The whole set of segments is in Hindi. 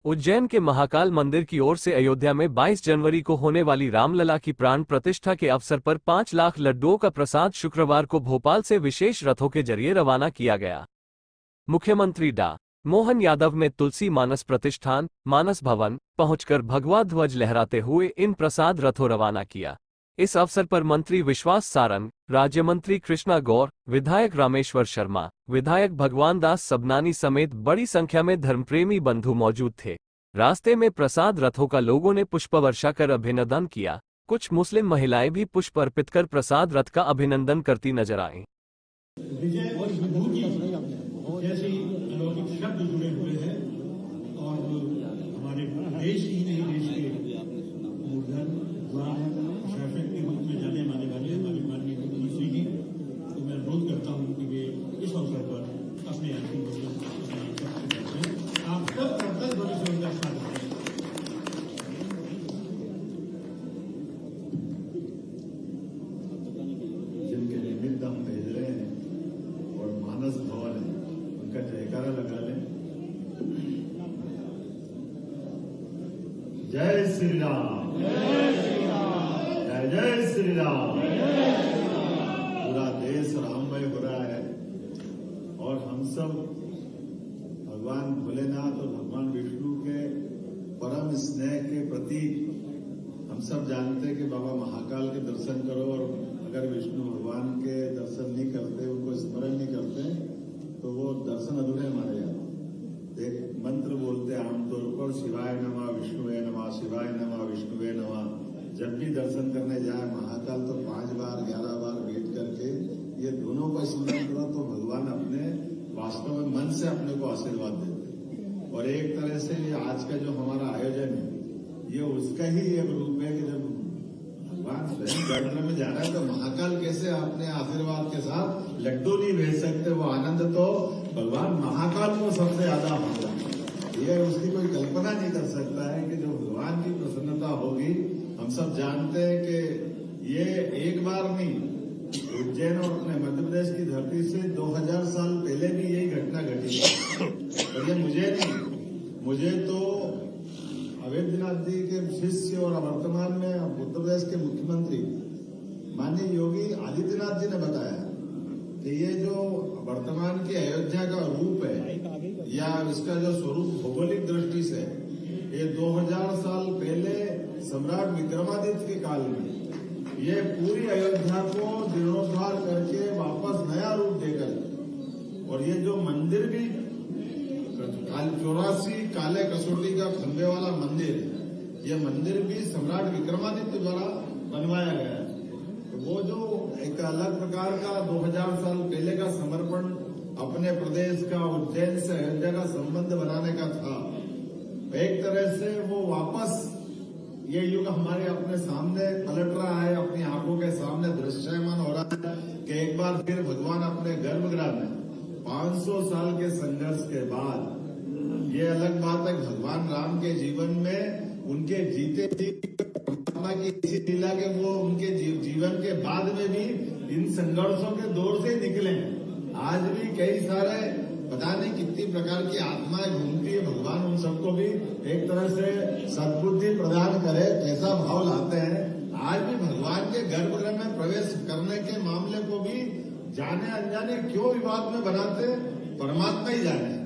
उज्जैन के महाकाल मंदिर की ओर से अयोध्या में 22 जनवरी को होने वाली रामलला की प्राण प्रतिष्ठा के अवसर पर 5 लाख लड्डुओं का प्रसाद शुक्रवार को भोपाल से विशेष रथों के जरिए रवाना किया गया। मुख्यमंत्री डा. मोहन यादव ने तुलसी मानस प्रतिष्ठान, मानस भवन पहुंचकर भगवा ध्वज लहराते हुए इन प्रसाद रथों रवाना किया। इस अवसर पर मंत्री विश्वास सारंग, राज्य मंत्री कृष्णा गौर, विधायक रामेश्वर शर्मा, विधायक भगवान दास सबनानी समेत बड़ी संख्या में धर्मप्रेमी बंधु मौजूद थे। रास्ते में प्रसाद रथों का लोगों ने पुष्प वर्षा कर अभिनंदन किया। कुछ मुस्लिम महिलाएं भी पुष्प अर्पित कर प्रसाद रथ का अभिनंदन करती नजर आईं। विजय और विभूति जैसे अलौकिक शब्द जुड़े हुए हैं और हमारे देश ही नहीं, देश के मूर्धन शासक के रूप में जाने माने वाले हमारे माननीय मुख्यमंत्री जी तो मैं अनुरोध करता हूं कि वे इस अवसर पर अपने आप सब कर्तव्य बड़े से उनका स्वागत करें। जिनके निमित्त हम भेज रहे हैं और मानस भवन है उनका जयकारा लगा लें। जय श्री राम, जय जय श्री राम। पूरा देश राममय हो रहा है और हम सब भगवान भोलेनाथ और भगवान विष्णु के परम स्नेह के प्रतीक हम सब जानते हैं कि बाबा महाकाल के दर्शन करो और अगर विष्णु भगवान के दर्शन नहीं करते, उनको स्मरण नहीं करते तो वो दर्शन अधूरे माने जाते। एक मंत्र बोलते आमतौर पर शिवाय नमः, विष्णुवे नमः, शिवाय नमः, विष्णुवे नमः। जब भी दर्शन करने जाए महाकाल तो 5 बार 11 बार वेट करके ये दोनों का स्मरण करो तो भगवान अपने वास्तव में मन से अपने को आशीर्वाद देते। और एक तरह से ये आज का जो हमारा आयोजन है ये उसका ही एक रूप है कि जब भगवान स्वयं गर्भ में जा रहा है तो महाकाल कैसे अपने आशीर्वाद के साथ लड्डू नहीं भेज सकते। वो आनंद तो भगवान महाकाल को सबसे ज्यादा होगा। ये उसकी कोई कल्पना नहीं कर सकता है कि जो भगवान की प्रसन्नता होगी। हम सब जानते हैं कि ये एक बार नहीं, उज्जैन और अपने मध्य प्रदेश की धरती से 2000 साल पहले भी यही घटना घटी और ये मुझे नहीं, मुझे तो अवैधनाथ जी के शिष्य और वर्तमान में उत्तर प्रदेश के मुख्यमंत्री माननीय योगी आदित्यनाथ जी ने बताया कि ये जो वर्तमान की अयोध्या का रूप है या इसका जो स्वरूप भौगोलिक दृष्टि से ये 2000 साल पहले सम्राट विक्रमादित्य के काल में ये पूरी अयोध्या को जीर्णोद्धार करके वापस नया रूप देकर और ये जो मंदिर भी 84 काले कसौटी का खंबे वाला मंदिर, ये मंदिर भी सम्राट विक्रमादित्य द्वारा बनवाया गया है। तो वो जो एक अलग प्रकार का 2000 साल पहले का समर्पण अपने प्रदेश का उज्जैन से अयोध्या का संबंध बनाने का था, एक तरह से वो वापस ये युग हमारे अपने सामने पलट रहा है, अपनी आंखों के सामने दृश्यमान हो रहा है कि एक बार फिर भगवान अपने गर्भगृह में 500 साल के संघर्ष के बाद, ये अलग बात है भगवान राम के जीवन में उनके जीते जी परमात्मा की ऐसी लीला के वो उनके जीवन के बाद में भी इन संघर्षों के दौर से निकले। आज भी कई सारे पता नहीं कितनी प्रकार की आत्माएं घूमती है, भगवान उन सबको भी एक तरह से सद्बुद्धि प्रदान करे, कैसा भाव लाते हैं। आज भी भगवान के गर्भगृह में प्रवेश करने के मामले को भी जाने अनजाने क्यों विवाद में बनाते, परमात्मा ही जाने।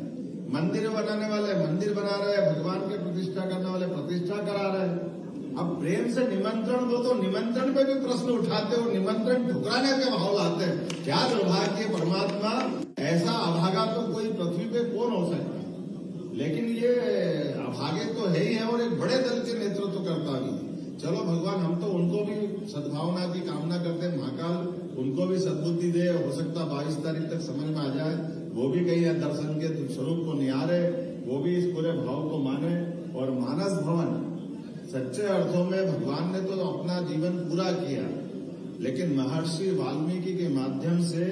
मंदिर बनाने वाले मंदिर बना रहे हैं, भगवान की प्रतिष्ठा करने वाले प्रतिष्ठा करा रहे हैं। अब प्रेम से निमंत्रण दो तो निमंत्रण पे भी प्रश्न उठाते और निमंत्रण ठुकराने के भाव लाते हैं। क्या दुर्भाग्य परमात्मा, ऐसा अभागा तो कोई पृथ्वी पे कौन हो सकता है। लेकिन ये अभागे तो है ही है और एक बड़े दल के नेतृत्व करता भी। चलो भगवान हम तो उनको भी सद्भावना की कामना करते हैं, महाकाल उनको भी सद्बुद्धि दे। हो सकता 22 तारीख तक समझ में आ जाए, वो भी कहीं दर्शन के स्वरूप को निहारे, वो भी इस पूरे भाव को माने। और मानस भवन सच्चे अर्थों में भगवान ने तो अपना जीवन पूरा किया, लेकिन महर्षि वाल्मीकि के माध्यम से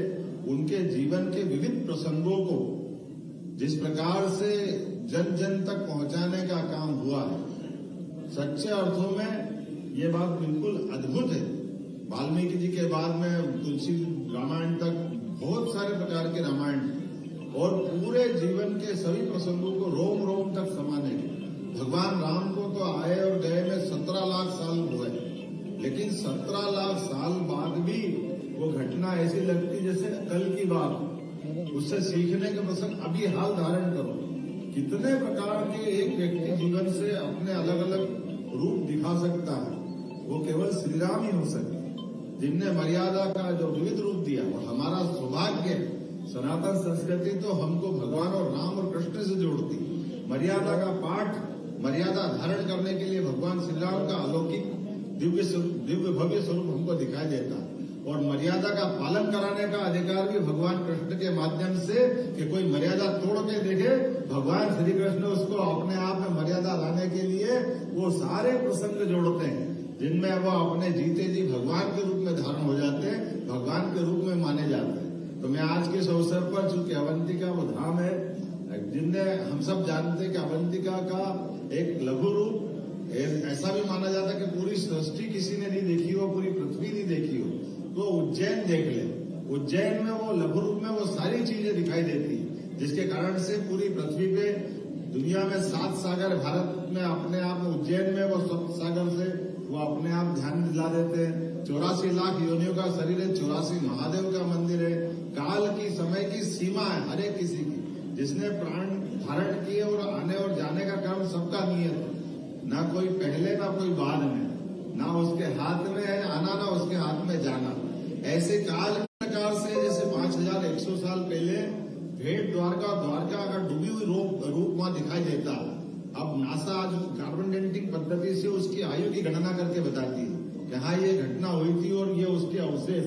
उनके जीवन के विविध प्रसंगों को जिस प्रकार से जन जन तक पहुंचाने का काम हुआ है, सच्चे अर्थों में ये बात बिल्कुल अद्भुत है। वाल्मीकि जी के बाद में तुलसी रामायण तक बहुत सारे प्रकार के रामायण और पूरे जीवन के सभी प्रसंगों को रोम रोम तक समाने भगवान राम को तो आए और गए में 17 लाख साल हुए, लेकिन 17 लाख साल बाद भी वो घटना ऐसी लगती जैसे कल की बात। उससे सीखने का प्रसंग अभी हाल धारण करो। कितने प्रकार के एक व्यक्ति जीवन से अपने अलग अलग रूप दिखा सकता है, वो केवल श्री राम ही हो सकते, जिनने मर्यादा का जो विविध रूप दिया। और हमारा सौभाग्य, सनातन संस्कृति तो हमको भगवान और राम और कृष्ण से जोड़ती। मर्यादा का पाठ, मर्यादा धारण करने के लिए भगवान श्री राम का अलौकिक दिव्य भव्य स्वरूप हमको दिखाई देता, और मर्यादा का पालन कराने का अधिकार भी भगवान कृष्ण के माध्यम से, कि कोई मर्यादा तोड़ के देखे, भगवान श्री कृष्ण उसको अपने आप में मर्यादा लाने के लिए वो सारे प्रसंग जोड़ते हैं, जिनमें वो अपने जीते जी भगवान के रूप में धारण हो जाते हैं, भगवान के रूप में माने जाते हैं। तो मैं आज के इस अवसर पर, चूंकि अवंतिका वो धाम है, जिनने हम सब जानते हैं कि अवंतिका का एक लघु रूप ऐसा भी माना जाता है कि पूरी सृष्टि किसी ने नहीं देखी हो, पूरी पृथ्वी नहीं देखी हो, तो उज्जैन देख ले। उज्जैन में वो लघु रूप में वो सारी चीजें दिखाई देती है, जिसके कारण से पूरी पृथ्वी पे, दुनिया में 7 सागर, भारत में अपने आप में उज्जैन में वो 7 सागर से वो अपने आप ध्यान दिला देते हैं। 84 लाख योनियों का शरीर है, 84 महादेव का मंदिर है। काल की, समय की सीमा है हर एक किसी की, जिसने प्राण धारण किए और आने और जाने का काम सबका नियत है, ना कोई पहले ना कोई बाद में, ना उसके हाथ में है आना, ना उसके हाथ में जाना। ऐसे काल प्रकार से जैसे 5100 साल पहले भेंट द्वारका अगर डूबी हुई रूप वहां दिखाई देता। अब नासा आज कार्बन डेटिंग पद्धति से उसकी आयु की गणना करके बताती है कि हाँ ये घटना हुई थी और ये उसके अवशेष,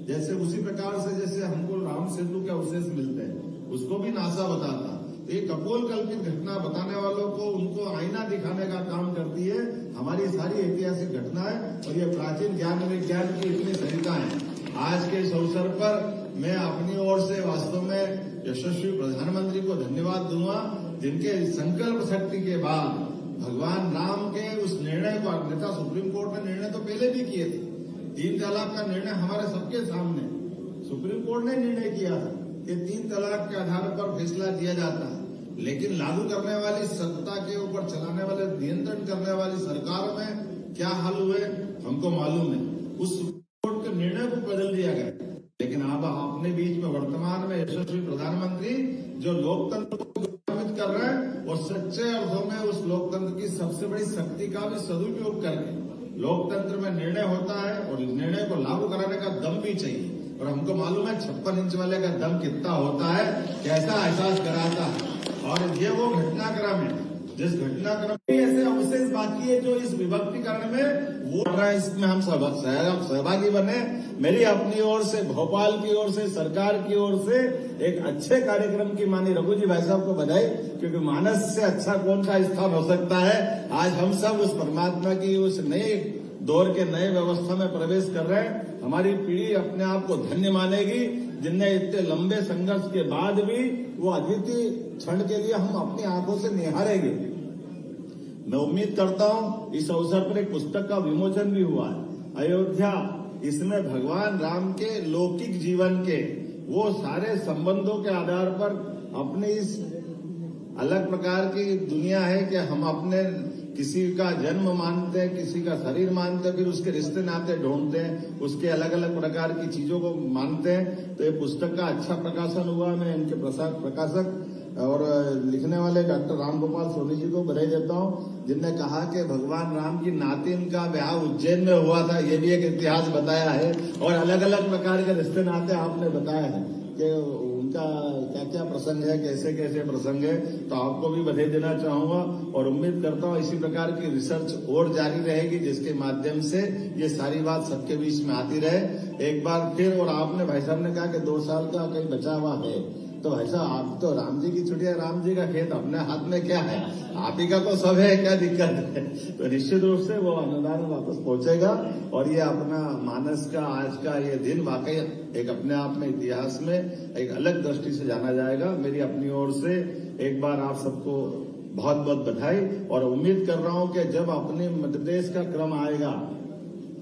जैसे उसी प्रकार से जैसे हमको राम सेतु के अवशेष मिलते हैं, उसको भी नासा बताता। तो ये कपोल कल्पित घटना बताने वालों को, उनको आईना दिखाने का काम करती है हमारी सारी ऐतिहासिक घटनाएं, और ये प्राचीन ज्ञान विज्ञान की इतनी सरिता है। आज के इस अवसर पर मैं अपनी ओर से वास्तव में यशस्वी प्रधानमंत्री को धन्यवाद दूंगा, जिनके संकल्प शक्ति के बाद भगवान राम के उस निर्णय को, अन्यथा सुप्रीम कोर्ट ने निर्णय तो पहले भी किए थे, 3 तलाक का निर्णय हमारे सबके सामने सुप्रीम कोर्ट ने निर्णय किया था कि 3 तलाक के आधार पर फैसला दिया जाता है, लेकिन लागू करने वाली सत्ता के ऊपर चलाने वाले, नियंत्रण करने वाली सरकार में क्या हाल हुए हमको मालूम है। उस कोर्ट के निर्णय को बदल दिया गया, लेकिन अब अपने बीच में वर्तमान में यशस्वी प्रधानमंत्री जो लोकतंत्र को कर रहे हैं, और सच्चे अर्थों में उस लोकतंत्र की सबसे बड़ी शक्ति का भी सदुपयोग करके लोकतंत्र में निर्णय होता है, और इस निर्णय को लागू कराने का दम भी चाहिए। और हमको मालूम है 56 इंच वाले का दम कितना होता है, कैसा एहसास कराता है। और ये वो घटनाक्रम है, जिस घटनाक्रम में ऐसे अवशेष बाकी है जो इस विभक्तिकरण में वो रहा है, इसमें हम सहभागी बने। मेरी अपनी ओर से, भोपाल की ओर से, सरकार की ओर से एक अच्छे कार्यक्रम की मानी रघु जी भाई साहब को बधाई, क्योंकि मानस से अच्छा कौन सा स्थान हो सकता है। आज हम सब उस परमात्मा की उस नए दौर के नए व्यवस्था में प्रवेश कर रहे हैं। हमारी पीढ़ी अपने आप को धन्य मानेगी, जिनने इतने लंबे संघर्ष के बाद भी वो अद्वितीय क्षण के लिए हम अपनी आंखों से निहारेंगे। मैं उम्मीद करता हूं इस अवसर पर एक पुस्तक का विमोचन भी हुआ है, अयोध्या। इसमें भगवान राम के लौकिक जीवन के वो सारे संबंधों के आधार पर अपनी इस अलग प्रकार की दुनिया है कि हम अपने किसी का जन्म मानते हैं, किसी का शरीर मानते हैं, फिर उसके रिश्ते नाते ढूंढते हैं, उसके अलग अलग प्रकार की चीजों को मानते हैं। तो ये पुस्तक का अच्छा प्रकाशन हुआ। मैं इनके प्रकाशक और लिखने वाले डॉक्टर रामगोपाल सोनी जी को बधाई देता हूँ, जिनने कहा कि भगवान राम की नातिन का ब्याह उज्जैन में हुआ था, ये भी एक इतिहास बताया है। और अलग अलग प्रकार के रिश्ते नाते आपने बताया है कि उनका क्या क्या प्रसंग है, कैसे कैसे प्रसंग है। तो आपको भी बधाई देना चाहूंगा, और उम्मीद करता हूँ इसी प्रकार की रिसर्च और जारी रहेगी, जिसके माध्यम से ये सारी बात सबके बीच में आती रहे। एक बार फिर, और आपने भाई साहब ने कहा कि 2 साल का कहीं बचा हुआ है, तो भाई साहब आप तो राम जी की छुट्टियां, राम जी का खेत, अपने हाथ में क्या है, आप ही का तो सब है, क्या दिक्कत है। तो निश्चित रूप से वो अनुदान वापस पहुंचेगा, और ये अपना मानस का आज का ये दिन वाकई एक अपने आप में इतिहास में एक अलग दृष्टि से जाना जाएगा। मेरी अपनी ओर से एक बार आप सबको बहुत बहुत बधाई, और उम्मीद कर रहा हूं कि जब अपने मध्य प्रदेश का क्रम आएगा,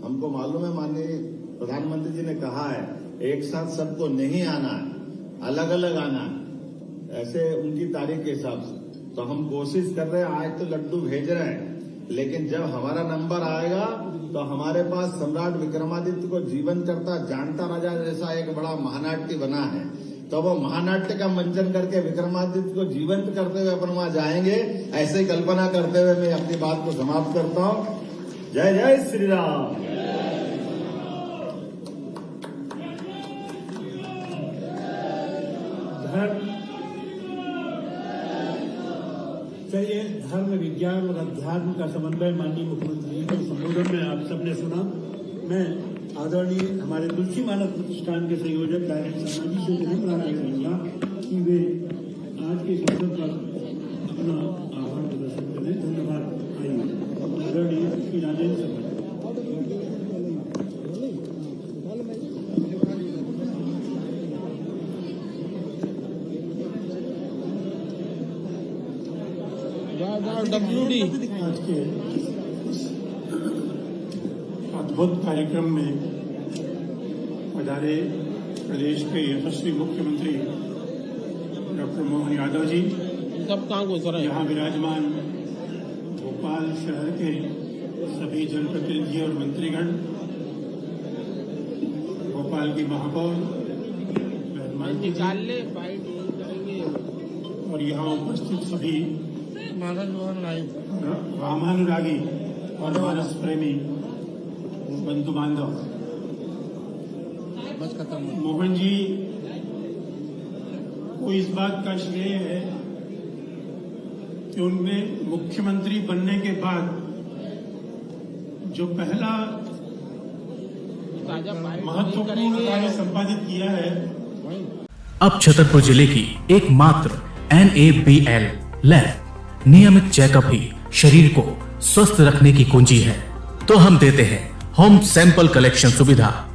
हमको मालूम है माननीय प्रधानमंत्री जी ने कहा है एक साथ सबको नहीं आना है, अलग अलग आना है, ऐसे उनकी तारीख के हिसाब से। तो हम कोशिश कर रहे हैं, आज तो लड्डू भेज रहे हैं, लेकिन जब हमारा नंबर आएगा तो हमारे पास सम्राट विक्रमादित्य को जीवन करता जानता राजा जैसा एक बड़ा महानाट्य बना है, तो वो महानाट्य का मंचन करके विक्रमादित्य को जीवंत करते हुए अपन वहां जाएंगे। ऐसे कल्पना करते हुए मैं अपनी बात को समाप्त करता हूं। जय जय श्री राम। चलिए, धर्म विज्ञान और अध्यात्म का समन्वय माननीय मुख्यमंत्री जी के संबोधन में आप सबने सुना। मैं आदरणीय हमारे तुलसी मानव प्रतिष्ठान के संयोजक डायरेक्टर शर्मा जी से विनम्र आग्रह करूंगा कि वे आज के इस अवसर पर अपना आभार प्रदर्शन करें। धन्यवाद। आइए आदरणीय श्री राजेंद्र शर्मा। आज के अद्भुत कार्यक्रम में पधारे प्रदेश के यशस्वी मुख्यमंत्री डॉक्टर मोहन यादव जी, यहाँ विराजमान भोपाल शहर के सभी जनप्रतिनिधि और मंत्रीगण, भोपाल की महापौर और यहाँ उपस्थित सभी रामानुरागी और मानस प्रेमी बंधु बांधव, मोहन जी को इस बात का श्रेय है कि उनने मुख्यमंत्री बनने के बाद जो पहला महत्वपूर्ण कार्य संपादित किया है। अब छतरपुर जिले की एकमात्र NABL लैब नियमित चेकअप ही शरीर को स्वस्थ रखने की कुंजी है, तो हम देते हैं होम सैंपल कलेक्शन सुविधा।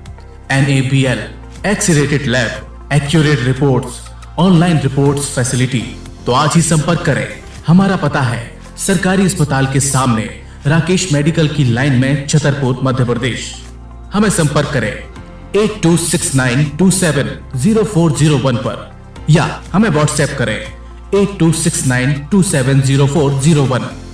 NABL accredited lab, accurate reports, online reports facility. तो आज ही संपर्क करें। हमारा पता है सरकारी अस्पताल के सामने, राकेश मेडिकल की लाइन में, छतरपुर, मध्य प्रदेश। हमें संपर्क करें 8269270401 पर या हमें व्हाट्सएप करें 8269270401।